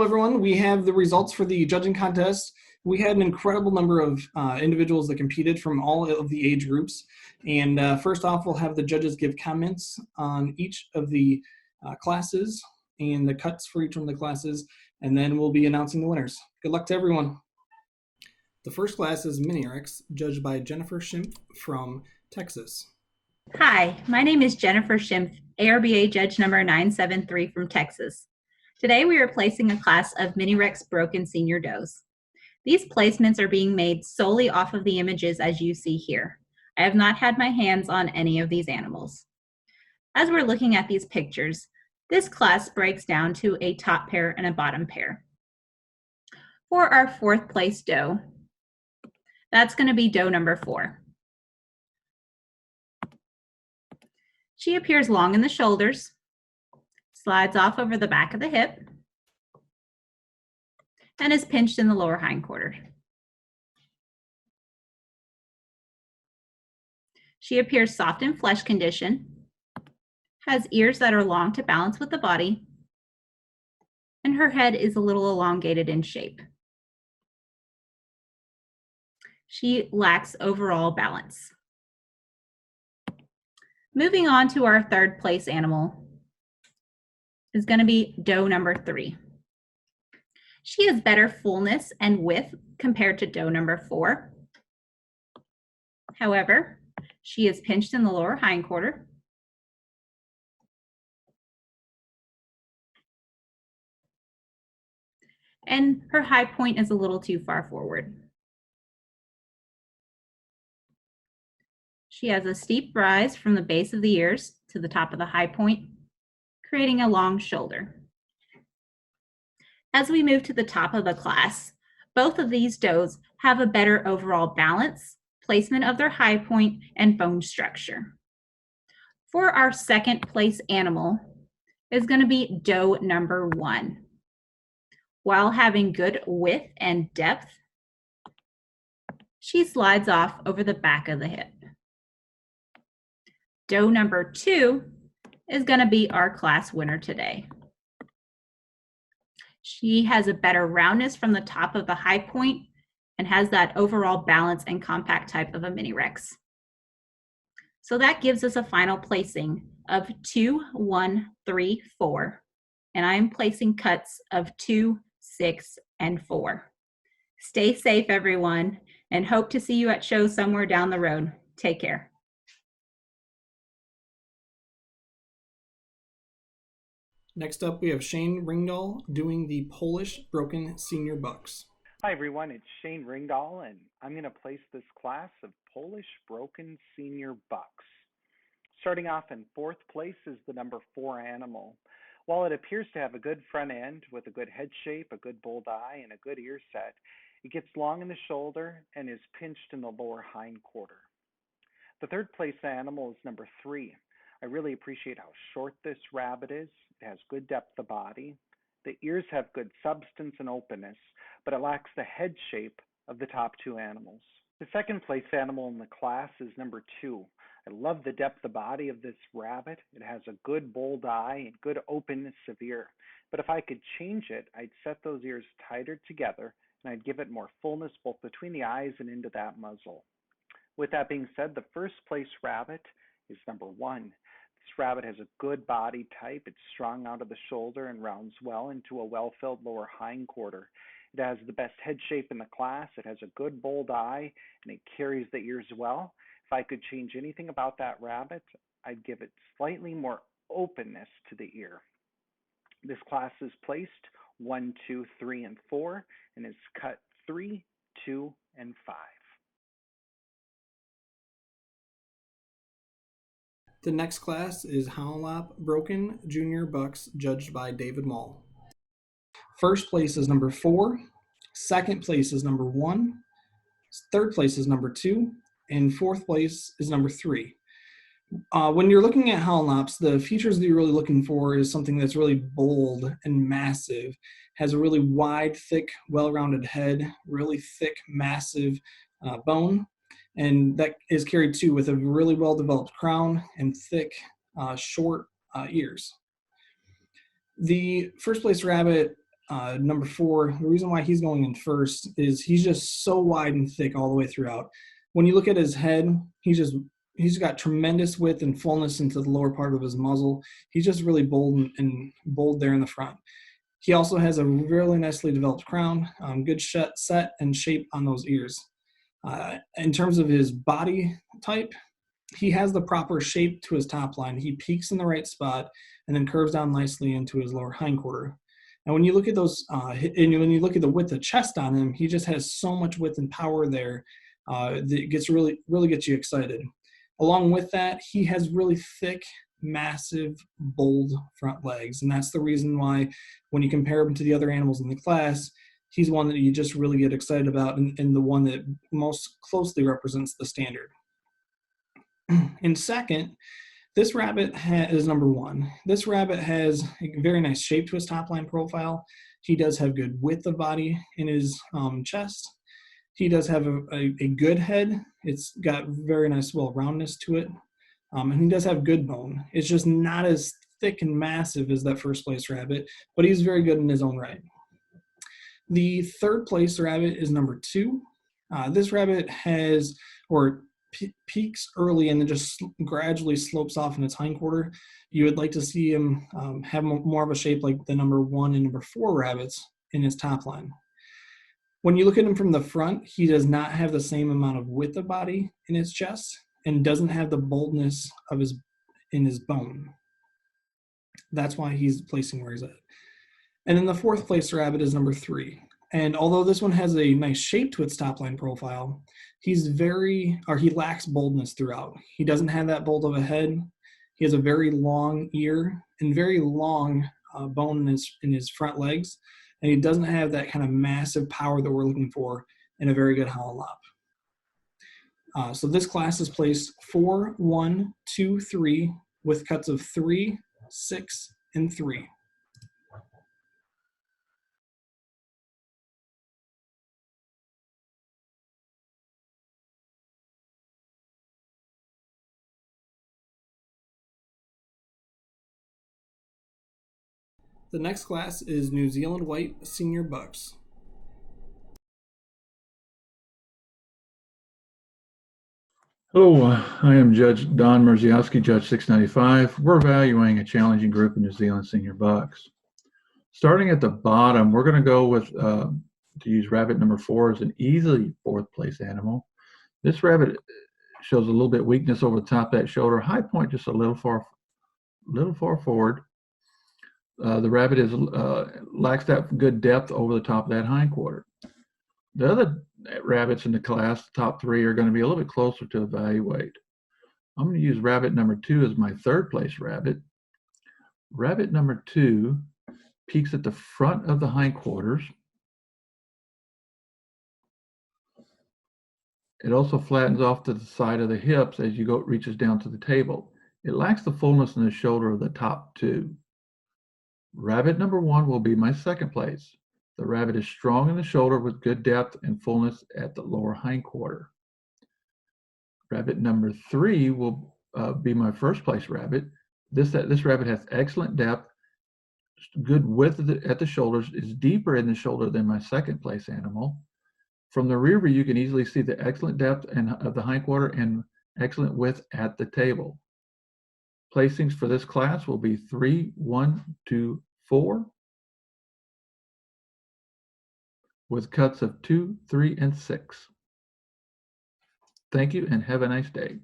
everyone. We have the results for the judging contest. We had an incredible number of individuals that competed from all of the age groups. And first off, we'll have the judges give comments on each of the classes and the cuts for each one of the classes, and then we'll be announcing the winners. Good luck to everyone. The first class is Mini-Rex, judged by Jennifer Schimpf from Texas. Hi, my name is Jennifer Schimpf, ARBA judge number 973 from Texas. Today we are placing a class of Mini-Rex broken senior does. These placements are being made solely off of the images as you see here. I have not had my hands on any of these animals. As we're looking at these pictures, this class breaks down to a top pair and a bottom pair. For our fourth place doe, that's going to be doe number 4. She appears long in the shoulders, slides off over the back of the hip, and is pinched in the lower hindquarter. She appears soft in flesh condition, has ears that are long to balance with the body, and her head is a little elongated in shape. She lacks overall balance. Moving on to our third place animal is going to be doe number 3. She has better fullness and width compared to doe number 4. However, she is pinched in the lower hindquarter. And her high point is a little too far forward. She has a steep rise from the base of the ears to the top of the high point, creating a long shoulder. As we move to the top of the class, both of these does have a better overall balance, placement of their high point, and bone structure. For our second place animal is going to be doe number 1. While having good width and depth, she slides off over the back of the hip. Doe number 2 is going to be our class winner today. She has a better roundness from the top of the high point and has that overall balance and compact type of a Mini-Rex. So that gives us a final placing of 2, 1, 3, 4, and I'm placing cuts of 2, 6, and 4. Stay safe, everyone, and hope to see you at shows somewhere down the road. Take care. Next up, we have Shane Ringdahl doing the Polish broken senior bucks. Hi everyone, it's Shane Ringdahl, and I'm going to place this class of Polish broken senior bucks. Starting off in fourth place is the number 4 animal. While it appears to have a good front end with a good head shape, a good bold eye, and a good ear set, it gets long in the shoulder and is pinched in the lower hindquarter. The third place animal is number 3. I really appreciate how short this rabbit is. It has good depth of body. The ears have good substance and openness, but it lacks the head shape of the top 2 animals. The second place animal in the class is number 2. I love the depth of body of this rabbit. It has a good bold eye and good openness of ear. But if I could change it, I'd set those ears tighter together and I'd give it more fullness both between the eyes and into that muzzle. With that being said, the first place rabbit is number 1. This rabbit has a good body type. It's strong out of the shoulder and rounds well into a well-filled lower hindquarter. It has the best head shape in the class. It has a good bold eye and it carries the ears well. If I could change anything about that rabbit, I'd give it slightly more openness to the ear. This class is placed 1, 2, 3, and 4 and is cut 3, 2, and 5. The next class is Holland broken junior bucks, judged by David Mall. First place is number 4. Second place is number 1. Third place is number 2. And fourth place is number 3. When you're looking at Lops, the features that you're really looking for is something that's really bold and massive, has a really wide, thick, well-rounded head, really thick, massive bone, and that is carried too with a really well-developed crown and thick, short ears. The first place rabbit number 4, the reason why he's going in first is he's just so wide and thick all the way throughout. When you look at his head, he's got tremendous width and fullness into the lower part of his muzzle. He's just really bold and bold there in the front. He also has a really nicely developed crown, good set and shape on those ears. In terms of his body type, he has the proper shape to his top line. He peaks in the right spot and then curves down nicely into his lower hindquarter. And when you look at those, and when you look at the width of chest on him, he just has so much width and power there that gets really gets you excited. Along with that, he has really thick, massive, bold front legs, and that's the reason why when you compare him to the other animals in the class, he's one that you just really get excited about and the one that most closely represents the standard. In second, this rabbit is number 1. This rabbit has a very nice shape to his top line profile. He does have good width of body in his chest. He does have a good head. It's got very nice well-roundness to it. And he does have good bone. It's just not as thick and massive as that first place rabbit, but he's very good in his own right. The third place rabbit is number 2. This rabbit peaks early and then just gradually slopes off in its hindquarter. You would like to see him have more of a shape like the number 1 and number 4 rabbits in his top line. When you look at him from the front, he does not have the same amount of width of body in his chest and doesn't have the boldness of in his bone. That's why he's placing where he's at. And then the fourth place rabbit is number 3. And although this one has a nice shape to its top line profile, he lacks boldness throughout. He doesn't have that bold of a head. He has a very long ear and very long bone in his front legs. And he doesn't have that kind of massive power that we're looking for in a very good Holland Lop. So this class is placed 4, 1, 2, 3 with cuts of 3, 6, and 3. The next class is New Zealand White Senior Bucks. Hello, I am Judge Don Merziowski, Judge 695. We're evaluating a challenging group of New Zealand Senior Bucks. Starting at the bottom, we're going to go with, to use rabbit number 4 as an easily 4th place animal. This rabbit shows a little bit weakness over the top of that shoulder, high point just a little far forward. The rabbit lacks that good depth over the top of that hindquarter. The other rabbits in the class, the top 3, are going to be a little bit closer to evaluate. I'm going to use rabbit number 2 as my 3rd place rabbit. Rabbit number 2 peaks at the front of the hindquarters. It also flattens off to the side of the hips as reaches down to the table. It lacks the fullness in the shoulder of the top 2. Rabbit number 1 will be my 2nd place. The rabbit is strong in the shoulder with good depth and fullness at the lower hindquarter. Rabbit number 3 will be my 1st place rabbit. This rabbit has excellent depth, good width at the shoulders, is deeper in the shoulder than my 2nd place animal. From the rear view, you can easily see the excellent depth of the hindquarter and excellent width at the table. Placings for this class will be 3, 1, 2, 4, with cuts of 2, 3, and 6. Thank you and have a nice day.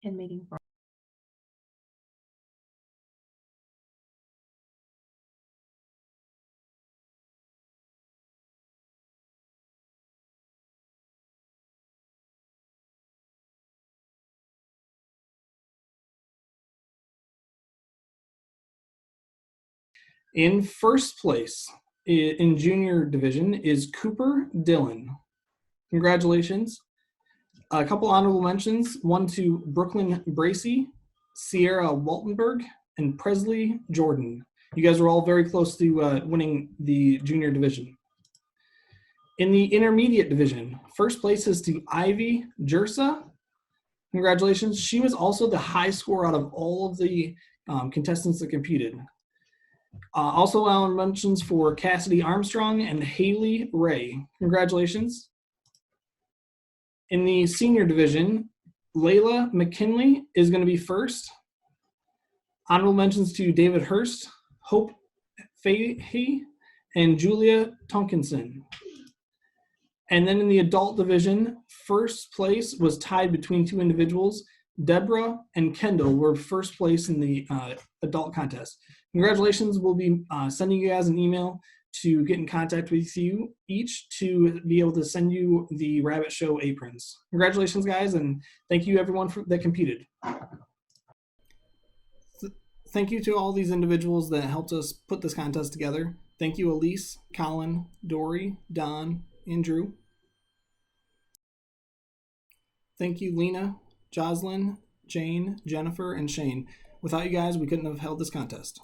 And meeting for In first place in junior division is Cooper Dillon. Congratulations. A couple honorable mentions, one to Brooklyn Bracey, Sierra Waltenberg, and Presley Jordan. You guys are all very close to winning the junior division. In the intermediate division, first place is to Ivy Jersa, Congratulations. She was also the high score out of all of the contestants that competed. Also, honorable mentions for Cassidy Armstrong and Haley Ray. Congratulations. In the senior division, Layla McKinley is going to be first. Honorable mentions to David Hurst, Hope Fahey, and Julia Tonkinson. And then in the adult division, first place was tied between two individuals. Deborah and Kendall were first place in the adult contest. Congratulations. We'll be sending you guys an email to get in contact with you each to be able to send you the Rabbit Show aprons. Congratulations, guys, and thank you everyone that competed. Thank you to all these individuals that helped us put this contest together. Thank you, Elise, Colin, Dory, Don, and Drew. Thank you, Lena, Jocelyn, Jane, Jennifer, and Shane. Without you guys, we couldn't have held this contest.